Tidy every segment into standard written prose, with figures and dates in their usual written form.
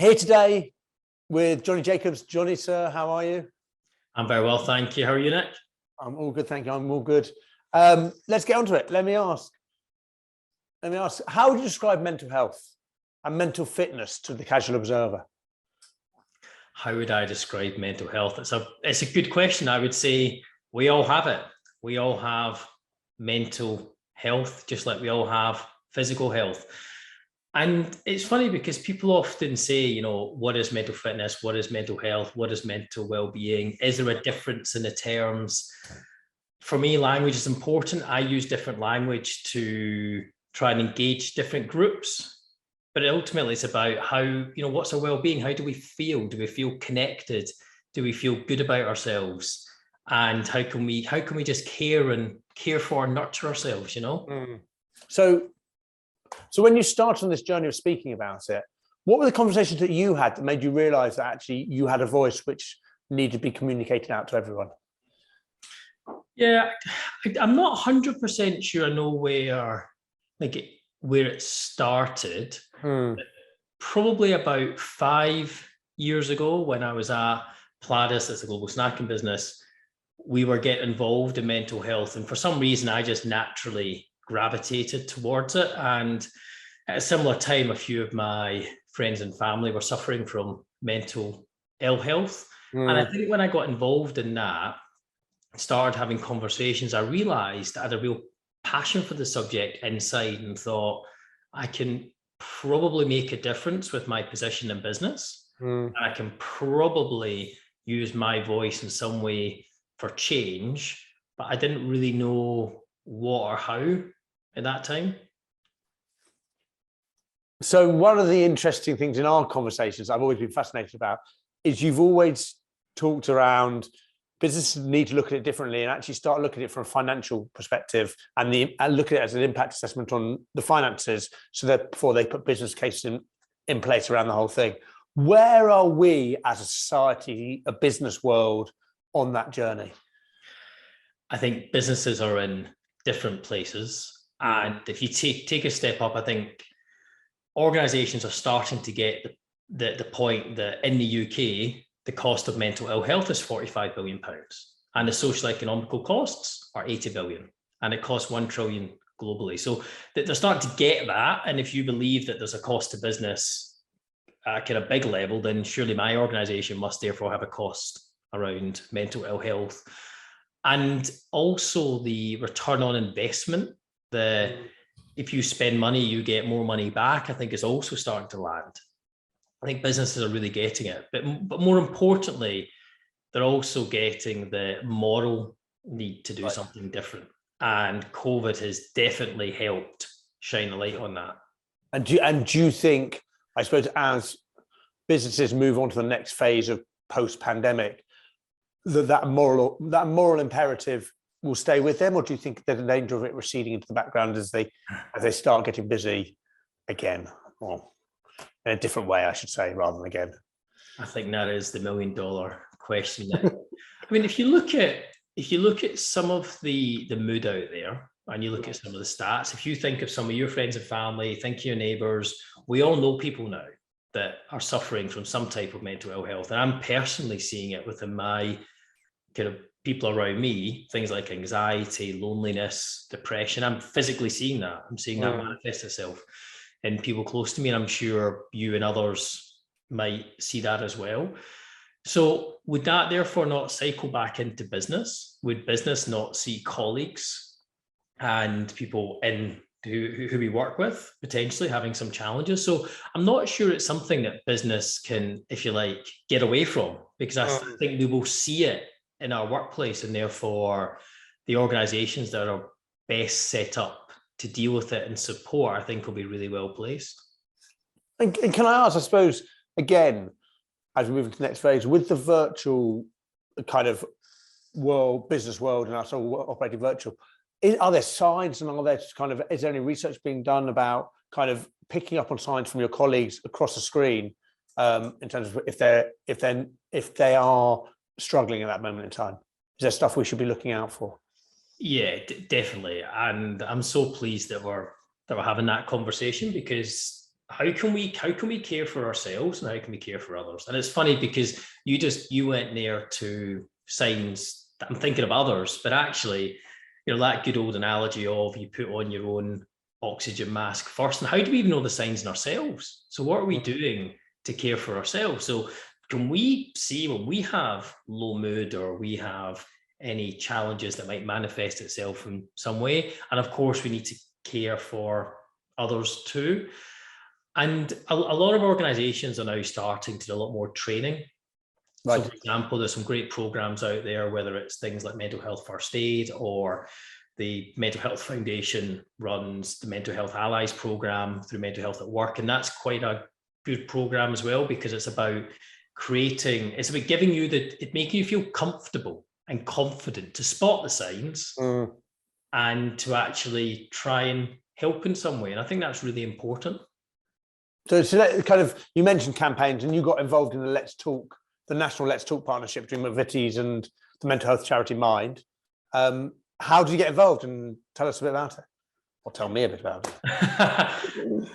Here today with Jonny Jacobs. Jonny, sir, how are you? I'm very well, thank you. How are you, Nick? I'm all good, thank you. I'm all good. Let's get onto it. Let me ask, how would you describe mental health and mental fitness to the casual observer? How would I describe mental health? It's a good question. I would say we all have it. We all have mental health, just like we all have physical health. And it's funny because people often say, what is mental fitness? What is mental health? What is mental well-being? Is there a difference in the terms? For me, language is important. I use different language to try and engage different groups. But ultimately, it's about how, what's our well-being? How do we feel? Do we feel connected? Do we feel good about ourselves? And how can we just care for and nurture ourselves, So when you started on this journey of speaking about it, what were the conversations that you had that made you realize that actually you had a voice which needed to be communicated out to everyone? Yeah, I'm not 100% sure I know where it started. Probably about 5 years ago when I was at Pladis, it's a global snacking business, we were getting involved in mental health. And for some reason, I just naturally gravitated towards it. And at a similar time, a few of my friends and family were suffering from mental ill health. And I think when I got involved in that, started having conversations, I realized I had a real passion for the subject inside and thought, I can probably make a difference with my position in business. And I can probably use my voice in some way for change, but I didn't really know what or how at that time. So one of the interesting things in our conversations I've always been fascinated about is you've always talked around businesses need to look at it differently and actually start looking at it from a financial perspective and look at it as an impact assessment on the finances so that before they put business cases in place around the whole thing. Where are we as a society, a business world on that journey? I think businesses are in different places. And if you take a step up, I think organizations are starting to get the point that in the UK, the cost of mental ill health is £45 billion and the social economical costs are 80 billion and it costs 1 trillion globally. So they're starting to get that. And if you believe that there's a cost to business at kind of big level, then surely my organization must therefore have a cost around mental ill health. And also the return on investment, if you spend money, you get more money back, I think is also starting to land. I think businesses are really getting it, but more importantly, they're also getting the moral need to do something different. And COVID has definitely helped shine a light on that. And do you think, I suppose, as businesses move on to the next phase of post-pandemic, that moral imperative will stay with them, or do you think there's a danger of it receding into the background as they start getting busy again? Well, in a different way, I should say, rather than again. I think that is the $1 million question. I mean, if you look at some of the mood out there, and you look at some of the stats, if you think of some of your friends and family, think of your neighbours, we all know people now that are suffering from some type of mental ill health. And I'm personally seeing it within my kind of people around me, things like anxiety, loneliness, depression. I'm physically seeing that. I'm seeing that manifest itself in people close to me. And I'm sure you and others might see that as well. So would that therefore not cycle back into business? Would business not see colleagues and people who we work with potentially having some challenges? So I'm not sure it's something that business can, if you like, get away from, because I think we will see it in our workplace, and therefore the organizations that are best set up to deal with it and support, I think, will be really well placed. And can I ask, I suppose, again, as we move into the next phase, with the virtual kind of business world and us all operating virtual, are there signs and is there any research being done about kind of picking up on signs from your colleagues across the screen in terms of if they are struggling at that moment in time? Is there stuff we should be looking out for? Yeah, definitely. And I'm so pleased that we're having that conversation, because how can we care for ourselves and how can we care for others? And it's funny because you went there to signs that I'm thinking of others, but actually, that good old analogy of you put on your own oxygen mask first. And how do we even know the signs in ourselves? So what are we doing to care for ourselves? So can we see when we have low mood or we have any challenges that might manifest itself in some way? And of course, we need to care for others too. And a lot of organizations are now starting to do a lot more training. Right. So for example, there's some great programs out there, whether it's things like mental health first aid, or the Mental Health Foundation runs the Mental Health Allies program through Mental Health at Work. And that's quite a good program as well, because it's about giving you it making you feel comfortable and confident to spot the signs and to actually try and help in some way. And I think that's really important. So kind of, you mentioned campaigns and you got involved in the national Let's Talk partnership between McVitie's and the mental health charity Mind. How did you get involved, and tell us a bit about it, or tell me a bit about it?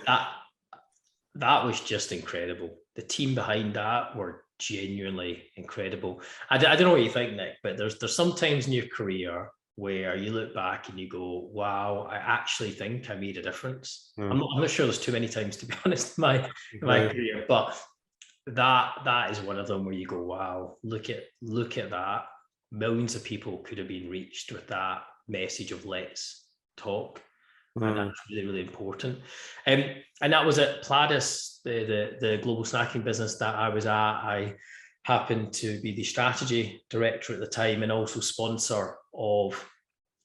That was just incredible. The team behind that were genuinely incredible. I don't know what you think, Nick, but there's some times in your career where you look back and you go, wow, I actually think I made a difference. I'm not sure there's too many times, to be honest, in my career, but that is one of them where you go, wow, look at that. Millions of people could have been reached with that message of let's talk. And that's really, really important. And that was at Pladis, the global snacking business that I was at. I happened to be the strategy director at the time and also sponsor of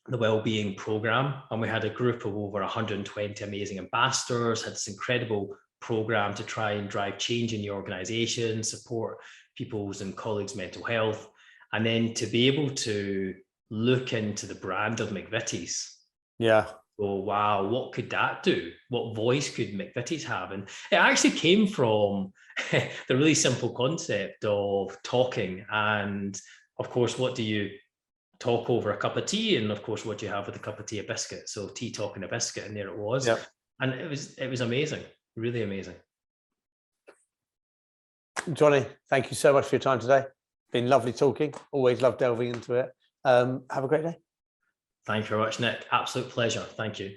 the wellbeing program. And we had a group of over 120 amazing ambassadors, had this incredible program to try and drive change in the organization, support people's and colleagues' mental health. And then to be able to look into the brand of McVitie's. Yeah. Oh, wow, what could that do? What voice could McVitie's have? And it actually came from the really simple concept of talking. And of course, what do you talk over? A cup of tea. And of course, what do you have with a cup of tea? A biscuit. So tea, talk, and a biscuit. And there it was. Yep. And it was amazing, really amazing. Jonny, thank you so much for your time today. Been lovely talking. Always love delving into it. Have a great day. Thank you very much, Nick. Absolute pleasure. Thank you.